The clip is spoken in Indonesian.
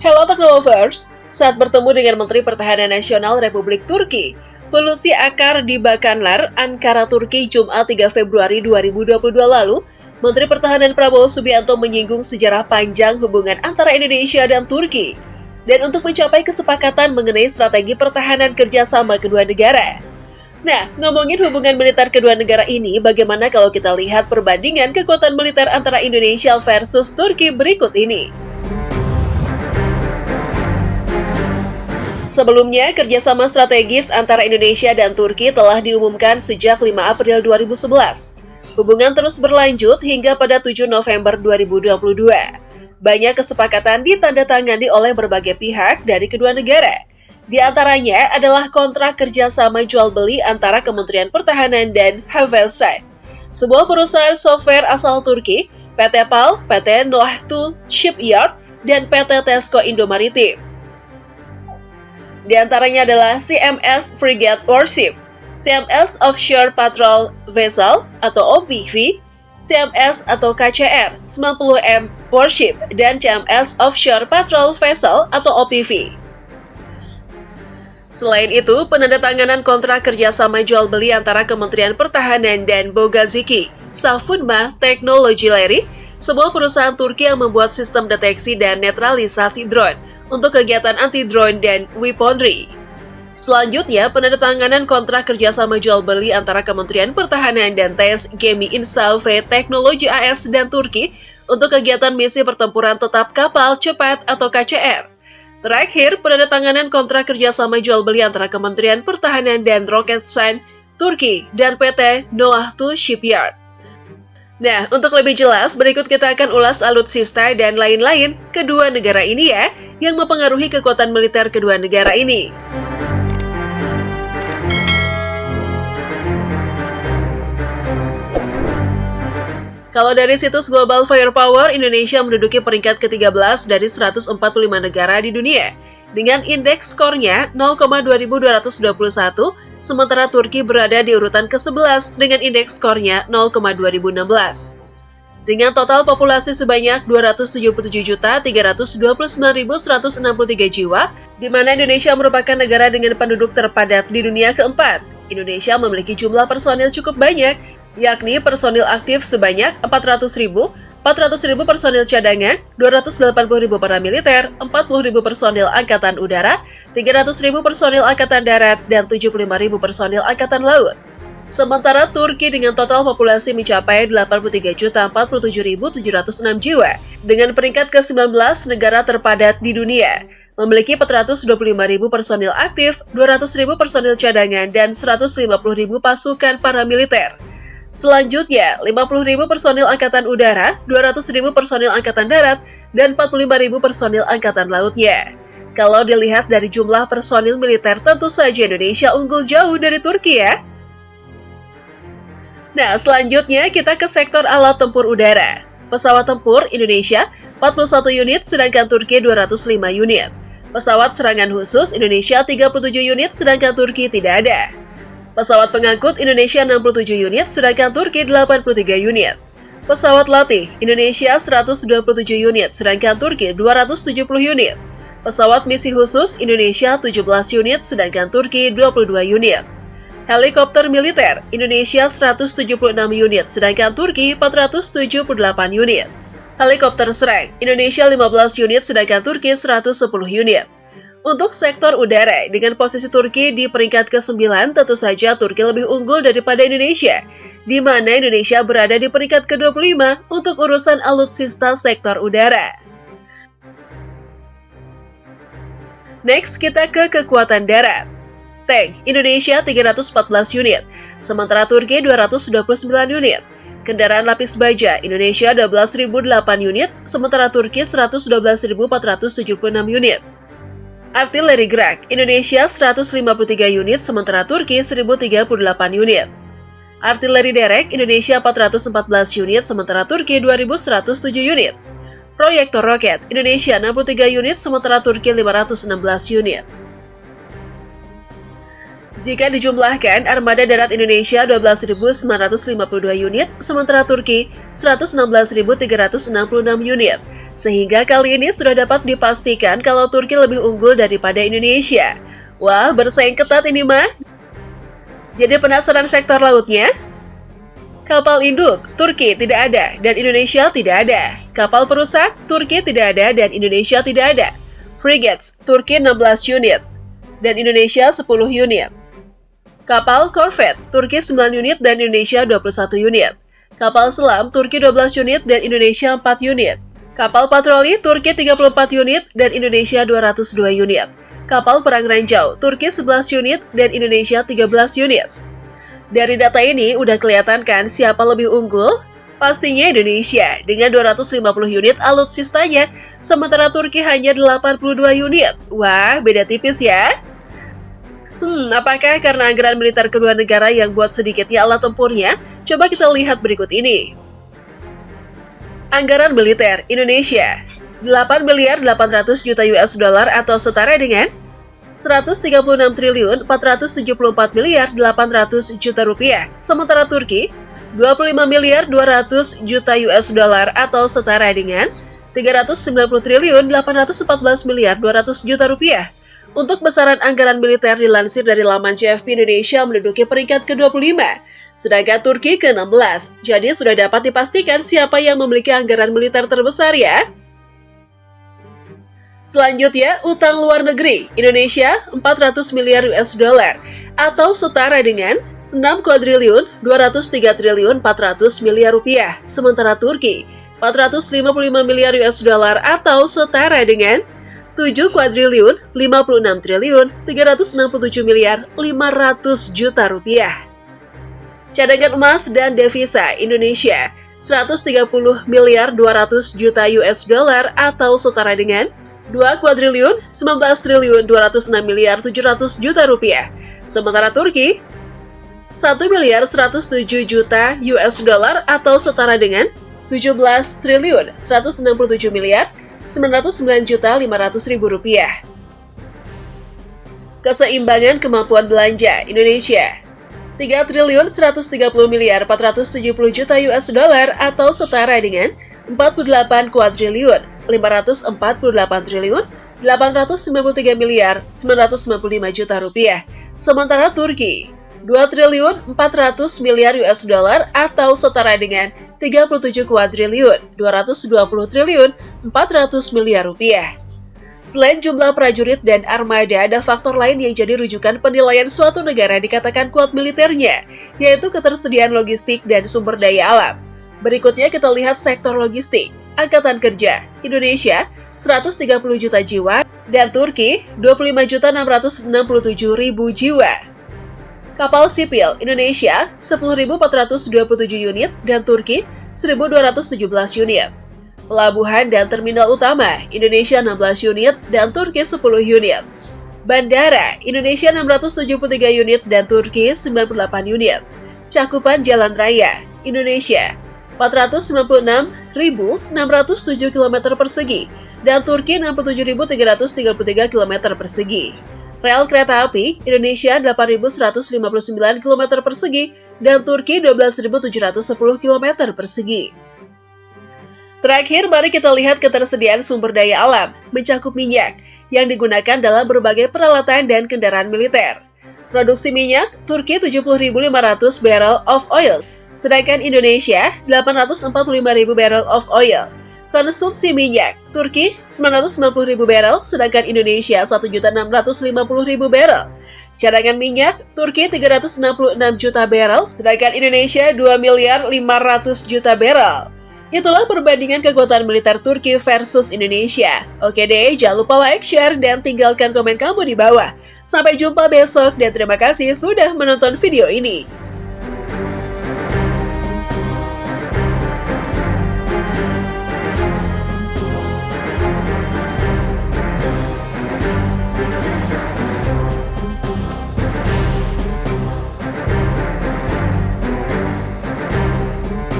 Hello Technovers, saat bertemu dengan Menteri Pertahanan Nasional Republik Turki, Hulusi Akar di Bakanlar, Ankara, Turki, Jumat 3 Februari 2022 lalu, Menteri Pertahanan Prabowo Subianto menyinggung sejarah panjang hubungan antara Indonesia dan Turki, dan untuk mencapai kesepakatan mengenai strategi pertahanan kerjasama kedua negara. Nah, ngomongin hubungan militer kedua negara ini, bagaimana kalau kita lihat perbandingan kekuatan militer antara Indonesia versus Turki berikut ini. Sebelumnya, kerjasama strategis antara Indonesia dan Turki telah diumumkan sejak 5 April 2011. Hubungan terus berlanjut hingga pada 7 November 2022. Banyak kesepakatan ditandatangani oleh berbagai pihak dari kedua negara. Di antaranya adalah kontrak kerjasama jual-beli antara Kementerian Pertahanan dan Havelsan, sebuah perusahaan software asal Turki, PT PAL, PT Noahtu Shipyard, dan PT Tesco Indomaritim. Di antaranya adalah CMS Frigate Warship, CMS Offshore Patrol Vessel atau OPV, CMS atau KCR 90M Warship, dan CMS Offshore Patrol Vessel atau OPV. Selain itu, penandatanganan kontrak kerjasama jual-beli antara Kementerian Pertahanan dan Bogaziki Savunma Teknolojileri, sebuah perusahaan Turki yang membuat sistem deteksi dan netralisasi drone untuk kegiatan anti-drone dan weaponry. Selanjutnya, penandatanganan kontrak kerjasama jual-beli antara Kementerian Pertahanan dan TES Gemi Insave Teknologi AS dan Turki untuk kegiatan misi pertempuran tetap kapal cepat atau KCR. Terakhir, penandatanganan kontrak kerjasama jual-beli antara Kementerian Pertahanan dan Roketsan Turki dan PT Noahtu Shipyard. Nah, untuk lebih jelas, berikut kita akan ulas alutsista dan lain-lain kedua negara ini ya, yang mempengaruhi kekuatan militer kedua negara ini. Kalau dari situs Global Firepower, Indonesia menduduki peringkat ke-13 dari 145 negara di dunia, dengan indeks skornya 0,2221, sementara Turki berada di urutan ke-11 dengan indeks skornya 0,2016. Dengan total populasi sebanyak 277.329.163 jiwa, di mana Indonesia merupakan negara dengan penduduk terpadat di dunia keempat. Indonesia memiliki jumlah personil cukup banyak, yakni personil aktif sebanyak 400.000 personil cadangan, 280.000 paramiliter, 40.000 personil angkatan udara, 300.000 personil angkatan darat, dan 75.000 personil angkatan laut. Sementara Turki dengan total populasi mencapai 83.047.706 jiwa, dengan peringkat ke-19 negara terpadat di dunia, memiliki 425.000 personil aktif, 200.000 personil cadangan, dan 150.000 pasukan paramiliter. Selanjutnya, 50.000 personil Angkatan Udara, 200.000 personil Angkatan Darat, dan 45.000 personil Angkatan Lautnya. Kalau dilihat dari jumlah personil militer, tentu saja Indonesia unggul jauh dari Turki ya. Nah, selanjutnya kita ke sektor alat tempur udara. Pesawat tempur Indonesia 41 unit, sedangkan Turki 205 unit. Pesawat serangan khusus Indonesia 37 unit, sedangkan Turki tidak ada. Pesawat pengangkut Indonesia 67 unit, sedangkan Turki 83 unit. Pesawat latih Indonesia 127 unit, sedangkan Turki 270 unit. Pesawat misi khusus Indonesia 17 unit, sedangkan Turki 22 unit. Helikopter militer Indonesia 176 unit, sedangkan Turki 478 unit. Helikopter serang Indonesia 15 unit, sedangkan Turki 110 unit. Untuk sektor udara, dengan posisi Turki di peringkat ke-9, tentu saja Turki lebih unggul daripada Indonesia, di mana Indonesia berada di peringkat ke-25 untuk urusan alutsista sektor udara. Next, kita ke kekuatan darat. Tank Indonesia 314 unit, sementara Turki 229 unit. Kendaraan lapis baja Indonesia 12.008 unit, sementara Turki 112.476 unit. Artileri gerak Indonesia 153 unit, sementara Turki 1038 unit. Artileri derek Indonesia 414 unit, sementara Turki 2107 unit. Proyektor roket Indonesia 63 unit, sementara Turki 516 unit. Jika dijumlahkan, armada darat Indonesia 12.952 unit, sementara Turki 116.366 unit. Sehingga kali ini sudah dapat dipastikan kalau Turki lebih unggul daripada Indonesia. Wah, bersaing ketat ini mah. Jadi penasaran sektor lautnya? Kapal induk, Turki tidak ada dan Indonesia tidak ada. Kapal perusak, Turki tidak ada dan Indonesia tidak ada. Frigates, Turki 16 unit dan Indonesia 10 unit. Kapal korvet, Turki 9 unit dan Indonesia 21 unit. Kapal selam, Turki 12 unit dan Indonesia 4 unit. Kapal patroli, Turki 34 unit dan Indonesia 202 unit. Kapal perang ranjau, Turki 11 unit dan Indonesia 13 unit. Dari data ini udah kelihatan kan siapa lebih unggul? Pastinya Indonesia dengan 250 unit alutsistanya, sementara Turki hanya 82 unit. Wah, beda tipis ya. Apakah karena anggaran militer kedua negara yang buat sedikitnya alat tempurnya? Coba kita lihat berikut ini. Anggaran militer Indonesia 8 miliar 800 juta US dollar atau setara dengan 136 triliun 474 miliar 800 juta rupiah. Sementara Turki 25 miliar 200 juta US dollar atau setara dengan 390 triliun 814 miliar 200 juta rupiah. Untuk besaran anggaran militer dilansir dari laman CFP Indonesia menduduki peringkat ke-25, sedangkan Turki ke-16. Jadi sudah dapat dipastikan siapa yang memiliki anggaran militer terbesar ya. Selanjutnya, utang luar negeri Indonesia 400 miliar US dollar atau setara dengan 6 kuadriliun 203 triliun 400 miliar rupiah. Sementara Turki 455 miliar US dollar atau setara dengan 7 kuadriliun 56 triliun 367 miliar 500 juta rupiah. Cadangan emas dan devisa Indonesia 130 miliar 200 juta US dollar atau setara dengan 2 kuadriliun 19 triliun 206 miliar 700 juta rupiah. Sementara Turki 1 miliar 107 juta US dollar atau setara dengan 17 triliun 167 miliar 909 juta 500 ribu rupiah. Keseimbangan kemampuan belanja Indonesia 3 triliun 130 miliar 470 juta US dollar atau setara dengan 48 kuadriliun 548 triliun 893 miliar 995 juta rupiah. Sementara Turki 2 triliun 400 miliar US dollar atau setara dengan 37 kuadriliun 220 triliun 400 miliar rupiah. Selain jumlah prajurit dan armada, ada faktor lain yang jadi rujukan penilaian suatu negara dikatakan kuat militernya, yaitu ketersediaan logistik dan sumber daya alam. Berikutnya kita lihat sektor logistik. Angkatan Kerja Indonesia 130 juta jiwa dan Turki 25.667.000 jiwa. Kapal sipil Indonesia 10.427 unit dan Turki 1.217 unit. Pelabuhan dan terminal utama Indonesia 16 unit dan Turki 10 unit. Bandara Indonesia 673 unit dan Turki 98 unit. Cakupan jalan raya Indonesia 496.607 km persegi dan Turki 67.333 km persegi. Rel kereta api Indonesia 8.159 km persegi dan Turki 12.710 km persegi. Terakhir, mari kita lihat ketersediaan sumber daya alam, mencakup minyak, yang digunakan dalam berbagai peralatan dan kendaraan militer. Produksi minyak, Turki 70.500 barrel of oil, sedangkan Indonesia 845.000 barrel of oil. Konsumsi minyak, Turki 990.000 barrel, sedangkan Indonesia 1.650.000 barrel. Cadangan minyak, Turki 366 juta barrel, sedangkan Indonesia 2.500.000.000 barrel. Itulah perbandingan kekuatan militer Turki versus Indonesia. Oke deh, jangan lupa like, share, dan tinggalkan komen kamu di bawah. Sampai jumpa besok dan terima kasih sudah menonton video ini.